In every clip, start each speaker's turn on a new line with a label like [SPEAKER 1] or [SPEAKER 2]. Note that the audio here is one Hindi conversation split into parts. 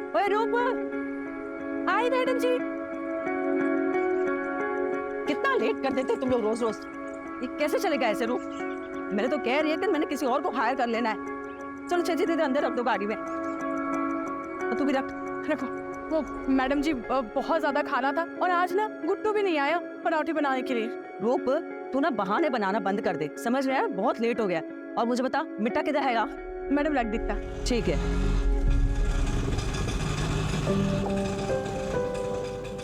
[SPEAKER 1] ओए रूप, हाय मैडम जी। कितना लेट कर देते तुम लोग रोज रोज। ये कैसे चलेगा ऐसे रूप? मैंने तो कह रही है कि मैंने किसी और को हायर कर लेना है। चलो छेती दीदी अंदर रख दो गाड़ी में। और तू भी रखो।
[SPEAKER 2] वो मैडम जी बहुत ज्यादा खाना था और आज ना गुट्टू भी नहीं आया पराठे बनाने के लिए।
[SPEAKER 1] रूप, तू ना बहाने बनाना बंद कर दे, समझ रहा है? बहुत लेट हो गया। और मुझे बता, मिट्टा किधर है?
[SPEAKER 2] मैडम रख दिखता।
[SPEAKER 1] ठीक है।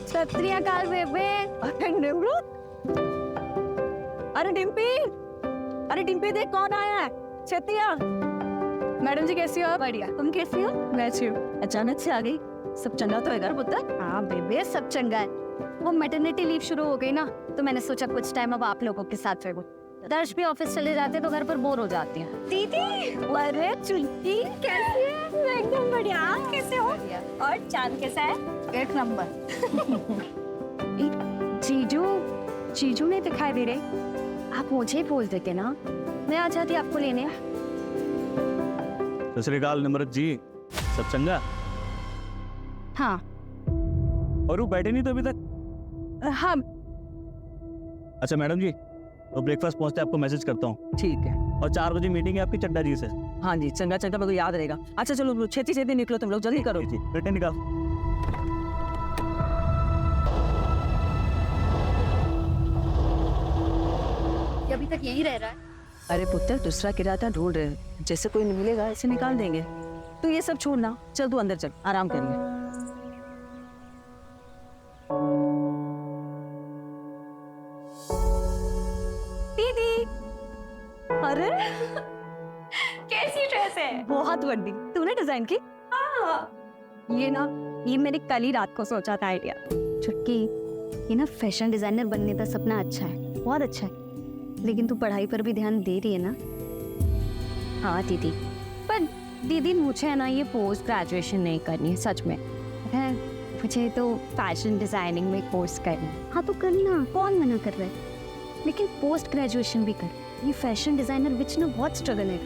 [SPEAKER 2] सत श्री अकाल बेबे।
[SPEAKER 1] अरे निमृत, अरे डिम्पी देख कौन आया है। छेतिया।
[SPEAKER 2] मैडम जी कैसी हो आप?
[SPEAKER 1] बढ़िया, तुम कैसी हो?
[SPEAKER 2] मैं अच्छी हूँ।
[SPEAKER 1] अचानक से आ गई। सब चंगा तो है घर पुत्र?
[SPEAKER 3] हाँ बेबे सब चंगा है। वो मैटरनिटी लीव शुरू हो गई ना, तो मैंने सोचा कुछ टाइम अब आप लोगों के साथ रहूं। दर्श भी ऑफिस चले जाते तो घर पर बोर हो जाती हैं।
[SPEAKER 4] दीदी, अरे चुल्की कैसी है? मैं एकदम बढ़िया। आप कैसे हो? और चांद कैसा है?
[SPEAKER 3] एक नंबर। जीजू नहीं दिखाई दे रहे। आप मुझे बोल देते ना, मैं आ जाती आपको लेने।
[SPEAKER 5] सत श्री अकाल निमृत जी, सब चंगा?
[SPEAKER 3] हाँ।
[SPEAKER 5] और वो बैठे नहीं तो अभी तक?
[SPEAKER 2] हाँ
[SPEAKER 5] अच्छा मैडम जी, तो ब्रेकफास्ट पहुंचते आपको मैसेज करता हूँ।
[SPEAKER 1] ठीक है।
[SPEAKER 5] और 4 बजे मीटिंग है आपकी चड्डा जी से।
[SPEAKER 1] हाँ जी, चंगा चंगा, मेरे को याद रहेगा। अच्छा चलो छेती छेती निकलो, तुम लोग जल्दी करो।
[SPEAKER 5] जी बेटे निकाल।
[SPEAKER 3] ये अभी तक यही रह रहा है।
[SPEAKER 1] अरे पुत्र, दूसरा किराया ढूंढ रहे हैं, जैसे कोई मिलेगा ऐसे निकाल देंगे। तो ये सब छोड़ना, चल तू अंदर चल, आराम करिए।
[SPEAKER 4] दीदी,
[SPEAKER 1] अरे
[SPEAKER 4] कैसी ड्रेस है?
[SPEAKER 1] बहुत बड़ी, तूने डिजाइन की?
[SPEAKER 3] ये मैंने कल ही रात को सोचा था आइडिया। छुटकी, ये ना फैशन डिजाइनर बनने का सपना अच्छा है, बहुत अच्छा है। लेकिन तू पढ़ाई पर भी ध्यान दे रही है ना? हाँ दीदी, पर दीदी मुझे है ना ये पोस्ट ग्रेजुएशन नहीं करनी है, सच में है। मुझे तो फैशन डिजाइनिंग में कोर्स करना है। हाँ तो करना, कौन मना कर रहा है? लेकिन पोस्ट ग्रेजुएशन भी कर। ये फैशन डिजाइनर विच ना बहुत स्ट्रगल है,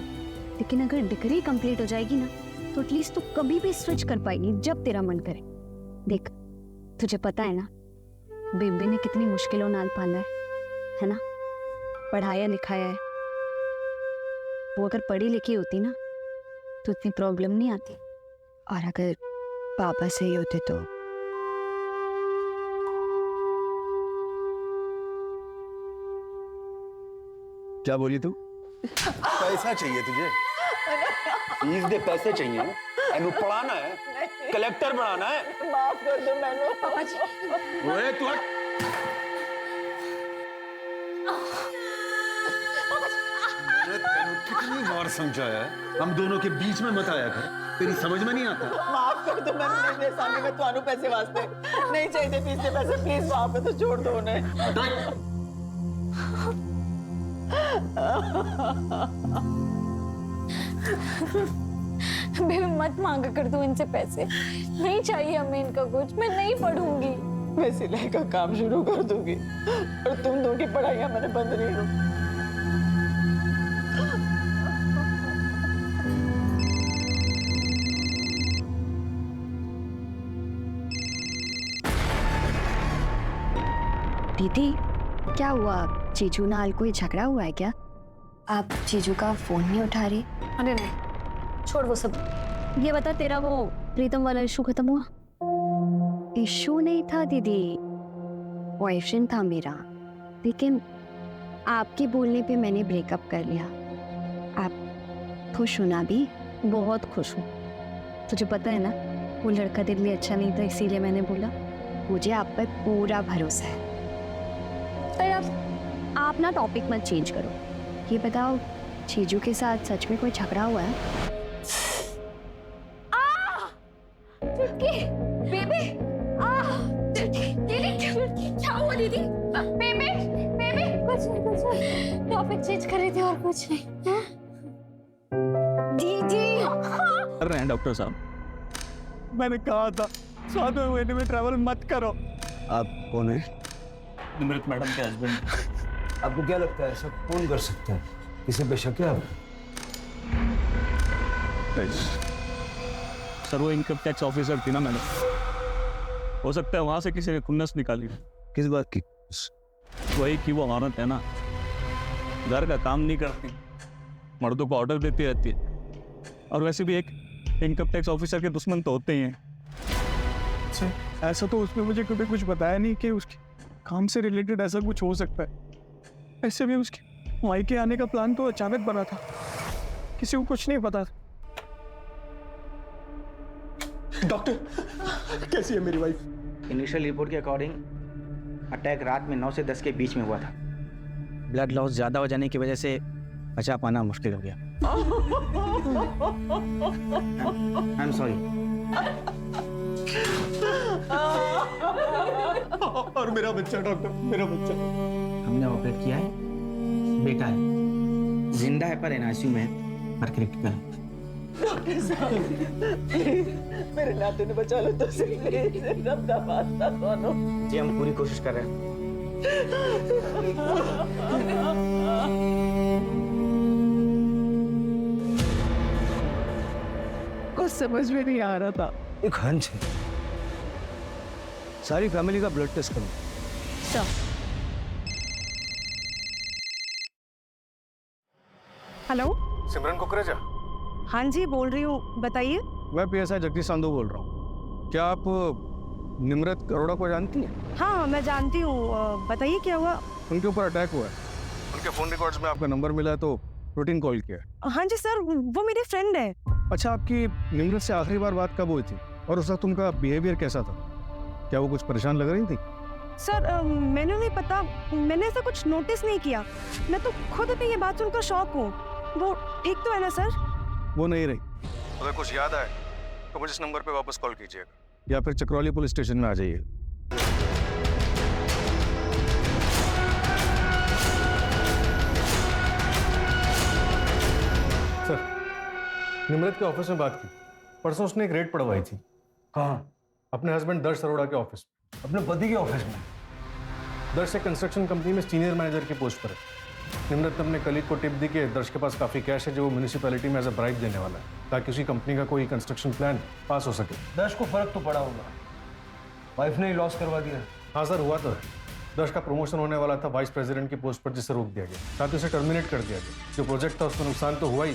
[SPEAKER 3] लेकिन अगर डिग्री कंप्लीट हो जाएगी ना तो एटलीस्ट तू कभी भी स्विच कर पाएगी जब तेरा मन करे। देख, तुझे पता है ना बेबी ने कितनी मुश्किलों नाल पाला है ना? पढ़ाया लिखाया है। वो अगर पढ़ी लिखी होती ना तो इतनी प्रॉब्लम नहीं आती। और अगर पापा सही होते तो
[SPEAKER 6] क्या बोली तू? पैसा चाहिए तुझे? फीस दे, पैसे चाहिए। एनु पढ़ाना है, कलेक्टर बनाना है।
[SPEAKER 1] माफ कर दो मैंने। पापा जी।
[SPEAKER 6] ओए तू हट। मैंने तेनु कितनी बार समझाया है, हम दोनों के बीच में मत आया कर। तेरी समझ में नहीं आता।
[SPEAKER 1] माफ कर दो मैंने, मेरे सामने में ਤੁਹਾਨੂੰ पैसे वास्ते नहीं चाहिए फीस के पैसे, प्लीज माफ कर दो, छोड़ दो उन्हें।
[SPEAKER 4] बेबी मत मांगा कर दो इनसे पैसे, नहीं चाहिए हमें इनका कुछ। मैं नहीं पढ़ूंगी।
[SPEAKER 1] मैं सिलाई का काम शुरू कर दूंगी और तुम दो की पढ़ाइयां मैंने बंद नहीं करूंगी।
[SPEAKER 3] दीदी क्या हुआ? जीजू नाल कोई झगड़ा हुआ है क्या? आप जीजू का फोन नहीं उठा रही?
[SPEAKER 4] अरे नहीं, छोड़ वो सब।
[SPEAKER 3] ये बता, तेरा वो प्रीतम वाला इशू खत्म हुआ? इशू नहीं था दीदी, बॉयफ्रेंड था मेरा, लेकिन आपके बोलने पे मैंने ब्रेकअप कर लिया। आप खुश हो ना? भी बहुत खुश हूँ। तुझे पता है ना वो लड़का दिल में अच्छा नहीं था, इसीलिए मैंने बोला। मुझे आप पर पूरा भरोसा है। पर आप ना टॉपिक मत चेंज करो। ये बताओ, जीजू के साथ सच में कोई झगड़ा हुआ है?
[SPEAKER 4] बेबी, दीदी क्या हुआ? दीदी बेबी, कुछ नहीं, टॉपिक चेंज कर रही थी और कुछ नहीं। दीदी
[SPEAKER 5] कर रहे हैं डॉक्टर साहब, मैंने कहा था 7वें महीने में ट्रैवल मत करो।
[SPEAKER 6] आप कौन है?
[SPEAKER 5] निमृत मैडम के हस्बैंड।
[SPEAKER 6] आपको क्या लगता है ऐसा कौन कर सकता है? किसे बेशक है आप?
[SPEAKER 5] सर वो इनकम टैक्स ऑफिसर थी ना मैडम, हो सकता है वहां से किसी ने खुन्नस निकाली।
[SPEAKER 6] किस बात की?
[SPEAKER 5] वही कि वो औरत है ना, घर का काम नहीं करती, मर्दों को ऑर्डर देती रहती है, और वैसे भी एक इनकम टैक्स ऑफिसर के दुश्मन तो होते ही हैं।
[SPEAKER 7] अच्छा, ऐसा तो उसने मुझे कभी कुछ बताया नहीं कि उसके काम से रिलेटेड ऐसा कुछ हो सकता है। ऐसे भी उसके मायके आने का प्लान तो अचानक बना था, किसी को कुछ नहीं पता था। डॉक्टर, कैसी है मेरी वाइफ?
[SPEAKER 8] इनिशियल रिपोर्ट के अकॉर्डिंग अटैक रात में 9 से 10 के बीच में हुआ था। ब्लड लॉस ज़्यादा हो जाने की वजह से बचा पाना मुश्किल हो गया। I am sorry.
[SPEAKER 7] और मेरा बच्चा डॉक्टर, मेरा बच्चा
[SPEAKER 8] हमने ऑपरेट किया है, बेटा है, जिंदा है पर एनआईसीयू में है, पर क्रिटिकल है।
[SPEAKER 1] मेरे नाते ने बचा लो तो सही, दोनों।
[SPEAKER 8] जी हम पूरी कोशिश कर रहे हैं।
[SPEAKER 7] कुछ समझ में नहीं आ रहा था।
[SPEAKER 6] एक हंच है, सारी फैमिली का ब्लड टेस्ट करो।
[SPEAKER 2] हेलो,
[SPEAKER 7] सिमरन कुकरेजा,
[SPEAKER 2] हाँ जी बोल रही हूँ, बताइए।
[SPEAKER 6] मैं पीएसआई जगदीश संधू बोल रहा हूँ। क्या आप निम्रत अरोड़ा को जानती हैं?
[SPEAKER 2] हाँ मैं जानती हूँ, बताइए क्या हुआ।
[SPEAKER 6] उनके ऊपर अटैक हुआ है, उनके फोन रिकॉर्ड्स में आपका नंबर मिला है तो रूटीन कॉल किया है।
[SPEAKER 2] हाँ जी सर, वो मेरी फ्रेंड है।
[SPEAKER 6] अच्छा, आपकी निम्रत से आखिरी बार बात कब हुई थी और उस वक्त उनका बिहेवियर कैसा था? क्या वो कुछ परेशान लग रही थी?
[SPEAKER 2] सर मैंने नहीं पता, मैंने ऐसा कुछ नोटिस नहीं किया। मैं तो खुद अभी ये बात सुनकर शॉक हूँ। वो ठीक तो है ना सर?
[SPEAKER 6] वो नहीं रही। अगर कुछ याद आए तो मुझे इस नंबर पे वापस कॉल कीजिएगा या फिर चक्रौली पुलिस स्टेशन में आ जाइए।
[SPEAKER 7] सर, निम्रत के ऑफिस में बात की। परसों उसने एक रेड पड़वाई थी।
[SPEAKER 8] कहाँ?
[SPEAKER 7] अपने हस्बैंड दर्श अरोड़ा के ऑफिस में।
[SPEAKER 8] अपने पति के ऑफिस में?
[SPEAKER 7] दर्श एक कंस्ट्रक्शन कंपनी में सीनियर मैनेजर की पोस्ट पर है। निम्रत ने अपने कलीग को टिप दी कि दर्श के पास काफी कैश है जो वो म्यूनिसिपैलिटी में एज अ ब्राइब देने वाला है ताकि उसी कंपनी का कोई कंस्ट्रक्शन प्लान पास हो सके।
[SPEAKER 8] दर्श को फर्क तो पड़ा होगा, वाइफ ने ही लॉस करवा दिया।
[SPEAKER 7] हाँ सर, हुआ तो है। दर्श का प्रमोशन होने वाला था वाइस प्रेसिडेंट की पोस्ट पर, जिसे रोक दिया गया, साथ ही उसे टर्मिनेट कर दिया गया। जो प्रोजेक्ट था उसमें नुकसान तो हुआ ही,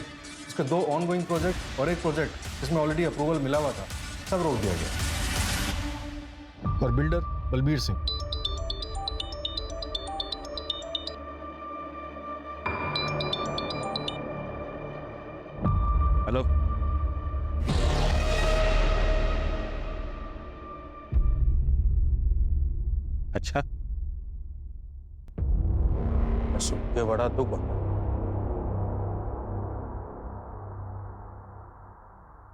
[SPEAKER 7] उसके 2 ऑनगोइंग प्रोजेक्ट और एक प्रोजेक्ट जिसमें ऑलरेडी अप्रूवल मिला हुआ था, सब रोक दिया गया। और बिल्डर बलबीर सिंह।
[SPEAKER 6] हेलो, अच्छा, सुन के बड़ा दुख हुआ।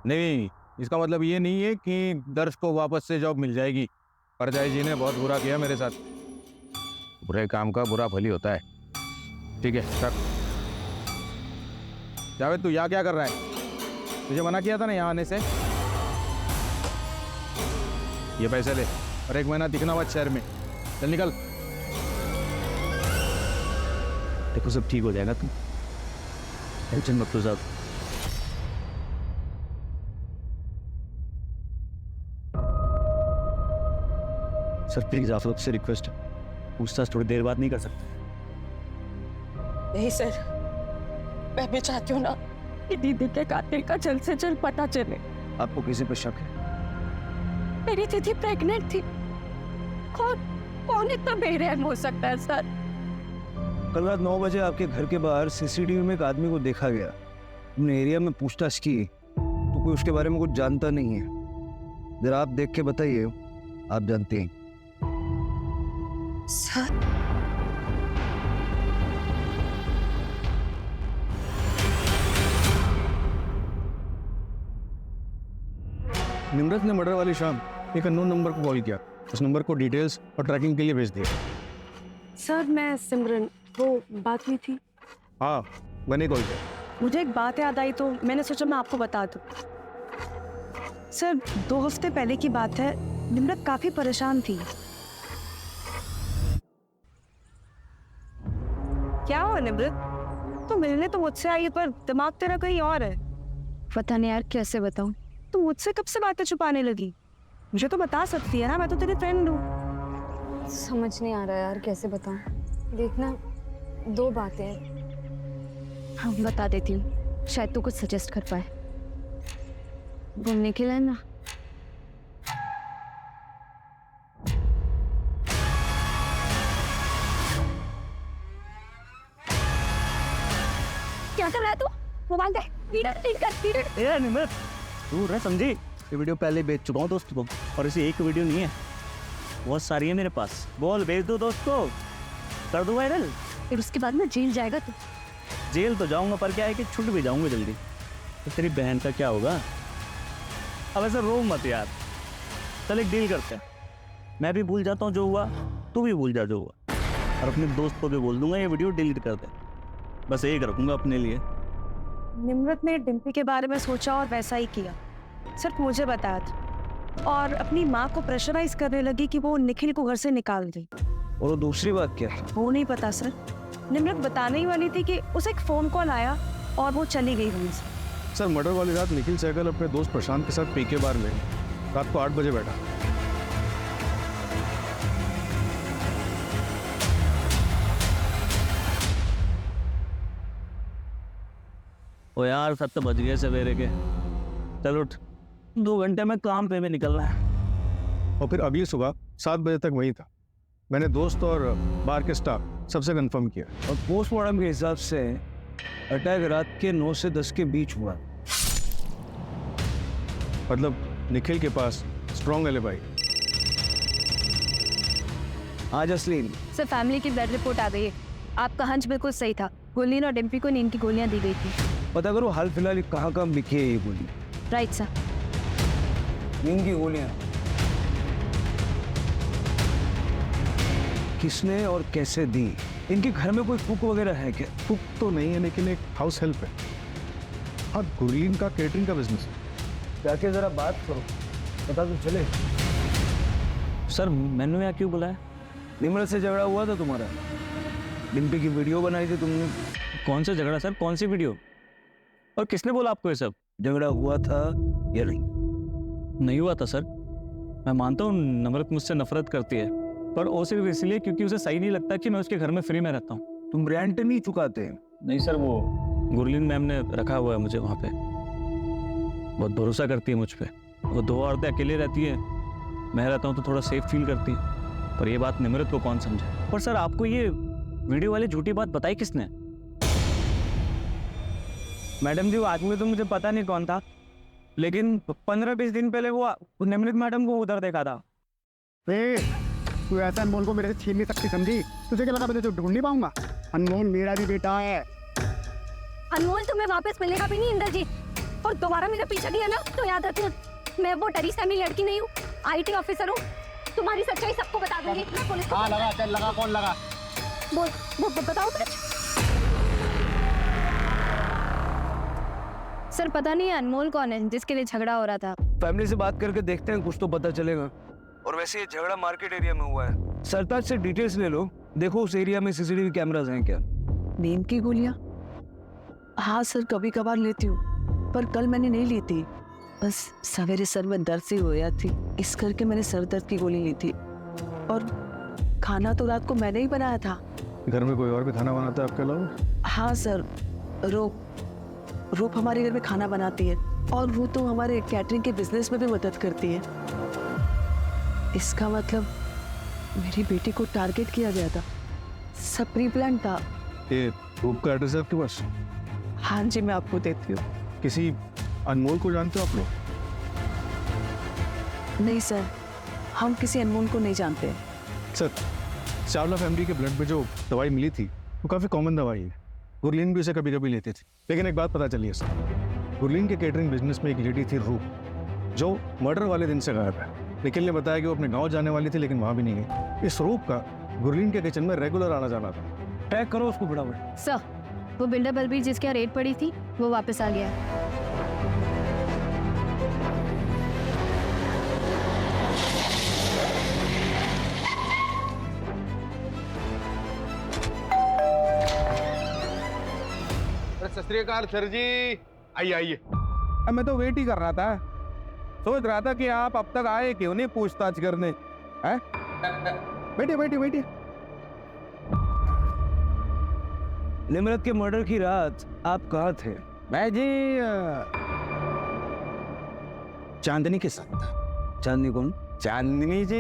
[SPEAKER 6] नहीं, इसका मतलब ये नहीं है कि दर्श को वापस से जॉब मिल जाएगी। परजाई जी ने बहुत बुरा किया मेरे साथ। बुरे काम का बुरा फल ही होता है। ठीक है सर। जावेद, तू यहाँ क्या कर रहा है? तुझे मना किया था ना यहाँ आने से। ये पैसे ले और 1 महीना दिखना हुआ शहर में। चल निकल। देखो सब ठीक हो जाएगा, तुम टेंशन मत लो साहब। सर प्लीज आप लोग से रिक्वेस्ट है, पूछताछ थोड़ी देर बाद नहीं कर सकते?
[SPEAKER 1] नहीं सर, मैं भी चाहती हूँ ना कि दीदी के कातिल का जल्द से जल्द पता चले।
[SPEAKER 6] आपको किसी पर शक है?
[SPEAKER 1] मेरी दीदी प्रेग्नेंट थी। कौन इतना बेरहम हो सकता है सर?
[SPEAKER 6] कल रात 9 बजे आपके घर के बाहर सीसीटीवी में एक आदमी को देखा गया। हमने एरिया में पूछताछ की तो कोई उसके बारे में कुछ जानता नहीं है। जरा आप देख के बताइए, आप जानते हैं।
[SPEAKER 1] सर
[SPEAKER 6] निम्रत ने मर्डर वाली शाम एक अननोन नंबर को कॉल किया। उस नंबर को डिटेल्स और ट्रैकिंग के लिए भेज दिया।
[SPEAKER 2] सर मैं सिमरन, वो बात हुई थी।
[SPEAKER 6] हाँ, मैंने कॉल किया।
[SPEAKER 2] मुझे एक बात याद आई तो मैंने सोचा मैं आपको बता दूं। सर 2 हफ्ते पहले की बात है, निम्रत काफी परेशान थी। क्या हुआ निम्रत? तो मिलने तो मुझसे आई है पर दिमाग तेरा कहीं और है।
[SPEAKER 3] पता नहीं यार कैसे बताऊं।
[SPEAKER 2] तू मुझसे कब से बातें छुपाने लगी? मुझे तो बता सकती है ना, मैं तो तेरी फ्रेंड हूँ।
[SPEAKER 3] समझ नहीं आ रहा यार, कैसे बताऊं। देखना, 2 बातें हैं। हाँ, बता देती हूँ, शायद तू कुछ सजेस्ट कर पाए। वो निखिल है ना,
[SPEAKER 4] क्या कर रहा है तू? मोबाइल दे, वीडियो
[SPEAKER 5] निमित तू रह समझी, ये वीडियो पहले बेच चुका हूँ दोस्त को, और इसे एक वीडियो नहीं है, बहुत सारी है मेरे पास। बोल, भेज दो दोस्त को, कर दो वायरल।
[SPEAKER 3] फिर उसके बाद ना जेल जाएगा तू।
[SPEAKER 5] जेल तो जाऊंगा, पर क्या है कि छूट भी जाऊंगा जल्दी। तो तेरी बहन का क्या होगा? अब ऐसा रो मत यार, चल एक डील करते हैं, मैं भी भूल जाता हूँ जो हुआ, तू भी भूल जा जो हुआ, और अपने दोस्त को भी बोल दूंगा ये वीडियो डिलीट कर दे, बस एक रखूंगा अपने लिए।
[SPEAKER 2] निम्रत ने डिम्पी के बारे में सोचा और वैसा ही किया, सिर्फ मुझे बताया था, और अपनी माँ को प्रेशराइज करने लगी कि वो निखिल को घर से निकाल दे।
[SPEAKER 6] और वो दूसरी बात क्या है?
[SPEAKER 2] वो नहीं पता सर, निम्रत बताने ही वाली थी कि उसे एक फोन कॉल आया और वो चली गई वहीं से।
[SPEAKER 7] सर मर्डर वाली रात निखिल सहगल अपने दोस्त प्रशांत के साथ पीके बार में रात को 8 बजे बैठा।
[SPEAKER 5] ओ यार 7 बज गए सवेरे के, चल उठ, 2 घंटे में काम पे भी निकलना है।
[SPEAKER 7] और फिर अगली सुबह 7 बजे तक वही था। मैंने दोस्त और बार के स्टाफ सबसे कंफर्म किया।
[SPEAKER 6] और पोस्टमार्टम के हिसाब से अटैक रात के 9 से 10 के बीच हुआ।
[SPEAKER 7] मतलब निखिल के पास स्ट्रॉन्ग एलिबाई।
[SPEAKER 6] हाँ जसलीन,
[SPEAKER 3] सर, फैमिली की ब्लड रिपोर्ट आ गई है। आपका हंच बिल्कुल सही था, गुरलीन और डिम्पी को नींद की गोलियां दी गई थी।
[SPEAKER 6] पता करो हाल फिलहाल कहाँ कहाँ लिखी है ये गोली।
[SPEAKER 3] Right sir.
[SPEAKER 6] नींद की गोलियां किसने और कैसे दी? इनके घर में कोई कुक वगैरह है क्या?
[SPEAKER 7] कुक तो नहीं है, लेकिन एक हाउस हेल्प है। हाँ, गुरलीन का केटरिंग का बिजनेस है।
[SPEAKER 6] जाके जरा बात करो, पता तो चले।
[SPEAKER 5] सर मैंने यहाँ क्यों बुलाया?
[SPEAKER 6] निम्रत से झगड़ा हुआ था तुम्हारा, डिम्पी की वीडियो बनाई थी तुमने।
[SPEAKER 5] कौन सा झगड़ा सर, कौन सी वीडियो, और किसने बोला आपको ये सब?
[SPEAKER 6] झगड़ा हुआ था या नहीं?
[SPEAKER 5] नहीं हुआ था सर। मैं मानता हूँ नम्रत मुझसे नफरत करती है, पर वो सिर्फ इसलिए क्योंकि उसे सही नहीं लगता कि मैं उसके घर में फ्री में रहता हूँ।
[SPEAKER 6] तुम रेंट नहीं चुकाते?
[SPEAKER 5] नहीं सर, वो गुरलीन मैम ने रखा हुआ है मुझे वहाँ पे, बहुत भरोसा करती है मुझ पे। वो 2 औरतें अकेले रहती है, मैं रहता हूँ तो थोड़ा सेफ फील करती है, पर ये बात निम्रत को कौन समझे। पर सर आपको ये वीडियो वाली झूठी बात बताई किसने?
[SPEAKER 8] मैडम जी, वो आदमी तो मुझे पता नहीं कौन था, लेकिन 15-20 दिन पहले वो निम्रत मैडम को उधर देखा था।
[SPEAKER 9] तू ऐसा अनमोल को मेरे से छीन नहीं सकती, समझी? तुझे क्या लगा मैं तुझे ढूंढ नहीं पाऊंगा? अनमोल मेरा भी बेटा है।
[SPEAKER 4] अनमोल तुम्हें वापस मिलेगा भी नहीं इंद्रजीत, और दोबारा मेरा पीछा किया ना तो याद रखना, मैं वो डरी सहमी लड़की नहीं हूँ, IT ऑफिसर हूँ। तुम्हारी सच्चाई सबको बता दूंगी। मैं पुलिस को
[SPEAKER 9] लगा, चल लगा, कौन लगा?
[SPEAKER 4] बोल बताओ सच।
[SPEAKER 3] सर, पता नहीं अनमोल कौन है जिसके लिए झगड़ा हो रहा था।
[SPEAKER 6] फैमिली से बात करके देखते हैं, कुछ तो पता चलेगा। और वैसे ये झगड़ा मार्केट एरिया में हुआ है। सरताज से डिटेल्स ले लो, देखो उस एरिया में CCTV कैमरास हैं क्या?
[SPEAKER 1] नींद की गोलियां? हाँ सर, कभी कभार लेती हूँ, पर कल मैंने नहीं ली थी। बस सवेरे सर में दर्द सी हो रहा थी, इस करके मैंने सर दर्द की गोली ली थी। और खाना तो रात को मैंने ही बनाया था।
[SPEAKER 7] घर में कोई और भी खाना बनाता है आपके अलावा?
[SPEAKER 1] हाँ सर, रूप हमारे घर में खाना बनाती है, और वो तो हमारे कैटरिंग के बिजनेस में भी मदद करती है। इसका मतलब मेरी बेटी को टारगेट किया गया था, सब प्री प्लान था।
[SPEAKER 7] ये रूप का एड्रेस है आपके पास?
[SPEAKER 1] हाँ जी, मैं आपको देती हूँ।
[SPEAKER 7] किसी अनमोल को जानते हो आप लोग?
[SPEAKER 1] नहीं सर, हम किसी अनमोल को नहीं जानते।
[SPEAKER 7] सर, चावला फैमिली के ब्लड में जो दवाई मिली थी वो काफ़ी कॉमन दवाई है, गुरलीन भी उसे कभी कभी लेती थी। लेकिन एक बात पता चली है सर, गुरलीन के केटरिंग बिजनेस में एक लेडी थी रूप, जो मर्डर वाले दिन से गायब है। निखिल ने बताया कि वो अपने गांव जाने वाली थी, लेकिन वहां भी नहीं गई। इस रूप का गुरलीन के किचन में रेगुलर आना जाना था।
[SPEAKER 6] ट्रैक करो उसको फटाफट।
[SPEAKER 3] सर, वो बिल्डर बलबीर जिसके यहाँ रेड पड़ी थी वो वापस आ गया है।
[SPEAKER 9] सत श्री अकाल सर जी, आइए आइए। अब मैं तो वेट ही कर रहा था,
[SPEAKER 10] सोच रहा था कि आप अब तक आए क्यों नहीं पूछताछ करने। हैं? बैठिए बैठिए बैठिए।
[SPEAKER 6] निम्रत के मर्डर की रात आप कहाँ थे?
[SPEAKER 10] मैं जी चांदनी के साथ था।
[SPEAKER 6] चांदनी कौन?
[SPEAKER 10] चांदनी जी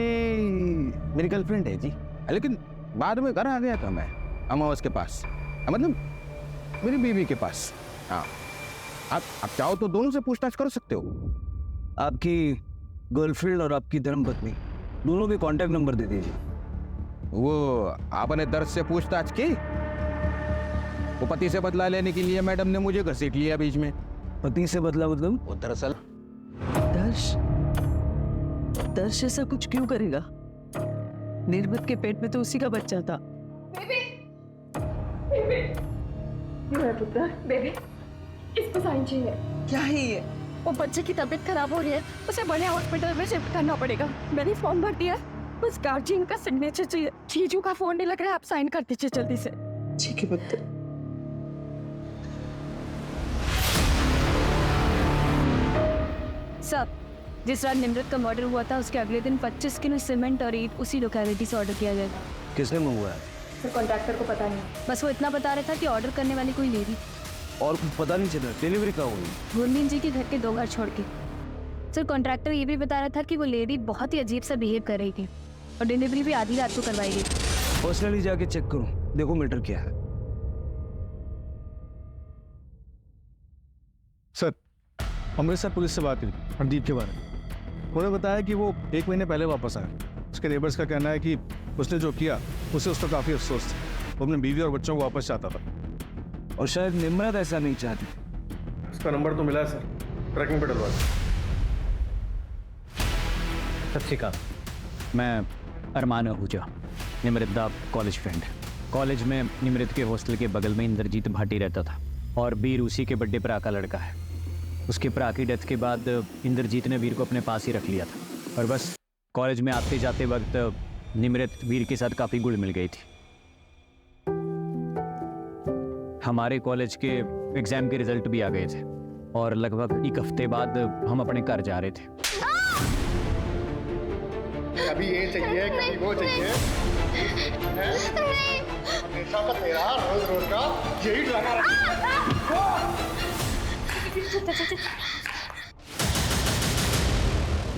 [SPEAKER 10] मेरी गर्लफ्रेंड है जी, लेकिन बाद में घर आ गया था मैं अमावस के पास, मतलब मेरी बीवी के पास। हाँ, आप चाहो तो दोनों से पूछताछ कर सकते हो।
[SPEAKER 6] आपकी गर्लफ्रेंड और आपकी धर्मपत्नी दोनों के कांटेक्ट नंबर दे दीजिए।
[SPEAKER 10] वो आपने दर्द से पूछताछ की? वो पति से बदला लेने के लिए मैडम ने मुझे घसीट लिया बीच में।
[SPEAKER 6] पति से बदला मतलब?
[SPEAKER 10] वो दरअसल
[SPEAKER 1] दर्श, दर्श ऐसा कुछ क्यों करेगा? निर्मत के पेट में तो उसी का बच्चा था।
[SPEAKER 4] बेबी, इसको साइन चाहिए।
[SPEAKER 1] क्या है ये?
[SPEAKER 4] वो बच्चे की तबीयत खराब हो रही है, उसे बड़े हॉस्पिटल में शिफ्ट करना पड़ेगा। मैंने फॉर्म भर दिया, बस गार्जियन का सिग्नेचर चाहिए। जीजू का फोन नहीं लग रहा है, आप साइन कर दीजिए जल्दी से।
[SPEAKER 1] ठीक है पुत्र।
[SPEAKER 2] सर, जिस रात निम्रत का मर्डर हुआ था उसके अगले दिन 25 किलो सीमेंट और ईंट उसी लोकेलिटी से ऑर्डर किया जाएगा।
[SPEAKER 6] किसने मंगवाया?
[SPEAKER 4] सर कॉन्ट्रैक्टर को पता नहीं।
[SPEAKER 2] बस वो इतना बता रहा था कि ऑर्डर करने वाली कोई लेडी।
[SPEAKER 6] और कुछ पता नहीं चला डिलीवरी कहाँ हुई?
[SPEAKER 2] गुरमीन जी के घर के 2 घर छोड़ के। सर, कॉन्ट्रैक्टर ये भी बता रहा था कि वो लेडी बहुत ही अजीब सा बिहेव कर रही थी और डिलीवरी भी आधी रात को करवाई गई।
[SPEAKER 6] पर्सनली जाके चेक करो, देखो मैटर क्या है।
[SPEAKER 7] सर, अमृतसर पुलिस से बात हुई हरदीप के बारे में। उन्होंने बताया कि वो 1 महीने पहले वापस आया। उसके नेबर्स का कहना है कि उसने जो किया उससे उसको काफ़ी अफसोस था। वो अपनी बीवी और बच्चों को वापस चाहता था।
[SPEAKER 6] और शायद निम्रत ऐसा नहीं चाहती।
[SPEAKER 7] उसका नंबर तो मिला है सर, ट्रैकिंग पे डलवा दें।
[SPEAKER 5] सत श्री अकाल, मैं अरमान आहूजा, निमृत दा कॉलेज फ्रेंड। कॉलेज में निमृत के हॉस्टल के बगल में इंद्रजीत भाटी रहता था और वीर उसी के बड़े भरा का लड़का है। उसके भरा की डेथ के बाद इंद्रजीत ने वीर को अपने पास ही रख लिया था और बस कॉलेज में आते जाते वक्त निमृत वीर के साथ काफ़ी घुल मिल गई थी। हमारे कॉलेज के एग्ज़ाम के रिजल्ट भी आ गए थे और लगभग 1 हफ्ते बाद हम अपने घर जा रहे थे।
[SPEAKER 9] कभी ये चाहिए कभी वो चाहिए, हमेशा का तेरा रोज रोज का यही ड्रामा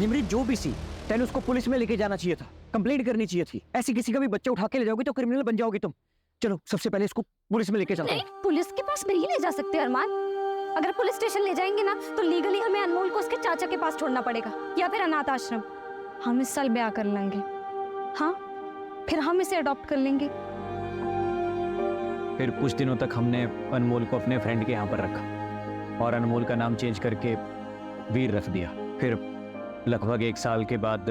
[SPEAKER 8] निमृत जो भी सी, तैने उसको पुलिस में लेके जाना चाहिए था, कंप्लेंट करनी चाहिए थी। ऐसी किसी का भी बच्चा उठा के ले जाओगी तो क्रिमिनल बन जाओगी तुम। चलो सबसे पहले इसको पुलिस में लेके चलता हूं।
[SPEAKER 4] नहीं, पुलिस के पास नहीं ले जा सकते अरमान। अगर पुलिस स्टेशन ले जाएंगे ना तो लीगली हमें अनमोल को उसके चाचा के पास छोड़ना पड़ेगा या फिर अनाथ आश्रम।
[SPEAKER 2] हम इस साल ब्याह कर लेंगे। हाँ, फिर हम इसे अडॉप्ट कर लेंगे।
[SPEAKER 5] फिर कुछ दिनों तक हमने अनमोल को अपने फ्रेंड के यहाँ पर रखा और अनमोल का नाम चेंज करके वीर रख दिया। फिर लगभग 1 साल के बाद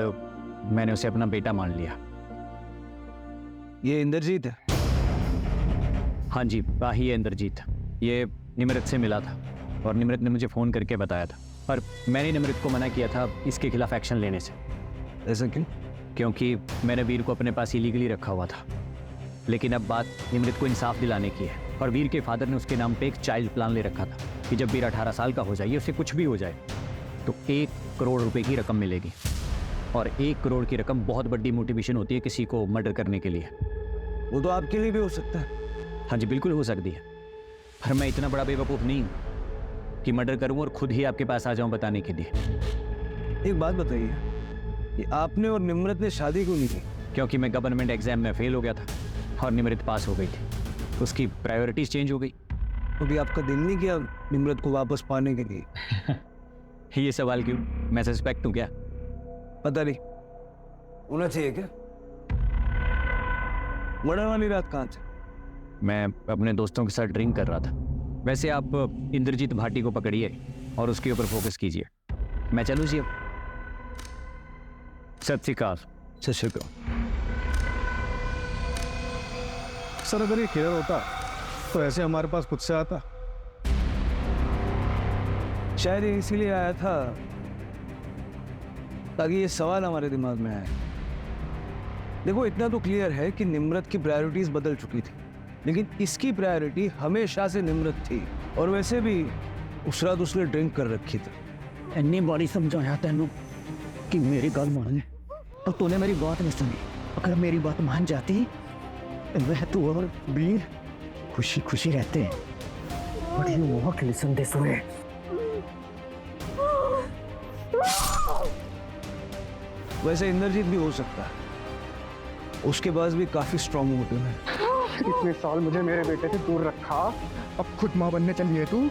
[SPEAKER 5] मैंने उसे अपना बेटा मान लिया।
[SPEAKER 6] ये इंद्रजीत है?
[SPEAKER 5] हाँ जी, ही है इंद्रजीत। ये निमृत से मिला था और निमृत ने मुझे फ़ोन करके बताया था और मैंने निमृत को मना किया था इसके खिलाफ एक्शन लेने से।
[SPEAKER 6] ऐसा क्यों?
[SPEAKER 5] क्योंकि मैंने वीर को अपने पास इलीगली रखा हुआ था। लेकिन अब बात निमृत को इंसाफ दिलाने की है और वीर के फादर ने उसके नाम पे एक चाइल्ड प्लान ले रखा था कि जब वीर 18 साल का हो जाए, उसे कुछ भी हो जाए तो 1 करोड़ रुपए की रकम मिलेगी। और 1 करोड़ की रकम बहुत बड़ी मोटिवेशन होती है किसी को मर्डर करने के लिए।
[SPEAKER 6] वो तो आपके लिए भी हो सकता है।
[SPEAKER 5] हाँ जी, बिल्कुल हो सकती है, पर मैं इतना बड़ा बेवकूफ़ नहीं हूँ कि मर्डर करूँ और खुद ही आपके पास आ जाऊँ बताने के लिए।
[SPEAKER 6] एक बात बताइए, कि आपने और निम्रत ने शादी क्यों नहीं की?
[SPEAKER 5] क्योंकि मैं गवर्नमेंट एग्जाम में फेल हो गया था और निमृत पास हो गई थी। उसकी प्रायोरिटीज चेंज हो गई।
[SPEAKER 6] तो भी आपका दिल नहीं किया निम्रत को वापस पाने के लिए?
[SPEAKER 5] ये सवाल क्यों? मैं सस्पेक्ट हूँ क्या?
[SPEAKER 6] पता नहीं, होना चाहिए क्या? मर्डर वाली रात कहाँ थे?
[SPEAKER 5] मैं अपने दोस्तों के साथ ड्रिंक कर रहा था। वैसे आप इंद्रजीत भाटी को पकड़िए और उसके ऊपर फोकस कीजिए। मैं चलूँ जी अब? सत श्री अकाल।
[SPEAKER 6] सत श्री अकाल।
[SPEAKER 7] सर, अगर ये क्लियर होता तो ऐसे हमारे पास खुद से आता।
[SPEAKER 6] शायद ये इसीलिए आया था ताकि ये सवाल हमारे दिमाग में आए। देखो, इतना तो क्लियर है कि निम्रत की प्रायोरिटीज बदल चुकी थी, लेकिन इसकी प्रायोरिटी हमेशा से निम्रत थी। और वैसे भी उस रात उसने ड्रिंक कर रखी थी।
[SPEAKER 5] इन्नी बारी समझाया तेनू कि मेरी गल मान ले, और तूने मेरी बात नहीं सुनी। अगर मेरी बात मान जाती तो मैं तू और वीर खुशी खुशी रहते। बड़ी मोहक लिसन दे सुने।
[SPEAKER 6] वैसे इंद्रजीत भी हो सकता है, उसके पास भी काफी स्ट्रॉन्ग मोटिव है।
[SPEAKER 9] इतने साल मुझे मेरे बेटे से दूर रखा, अब खुद माँ बनने चली है तू?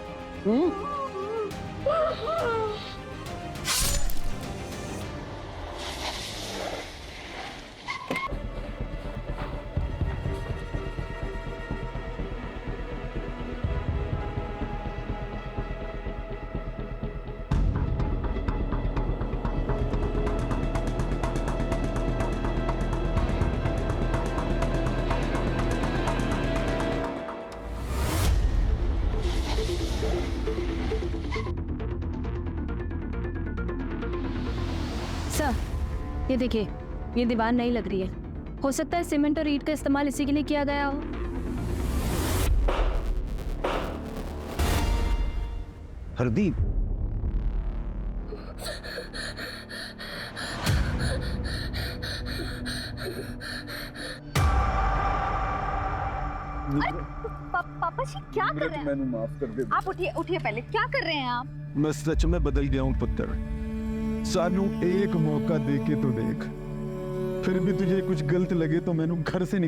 [SPEAKER 2] सर, ये देखिए, ये दीवार नहीं लग रही है। हो सकता है सीमेंट और ईंट का इस्तेमाल इसी के लिए किया गया हो।
[SPEAKER 6] हरदीप,
[SPEAKER 4] पापा जी क्या कर रहे हैं?
[SPEAKER 6] मैंने माफ कर दे।
[SPEAKER 4] आप उठिए उठिए, पहले क्या कर रहे हैं आप?
[SPEAKER 6] मैं सच में बदल गया हूँ पुत्र। सानू एक मौका दे के तो देख, फिर भी तुझे कुछ गलत लगे तो मैंने घर से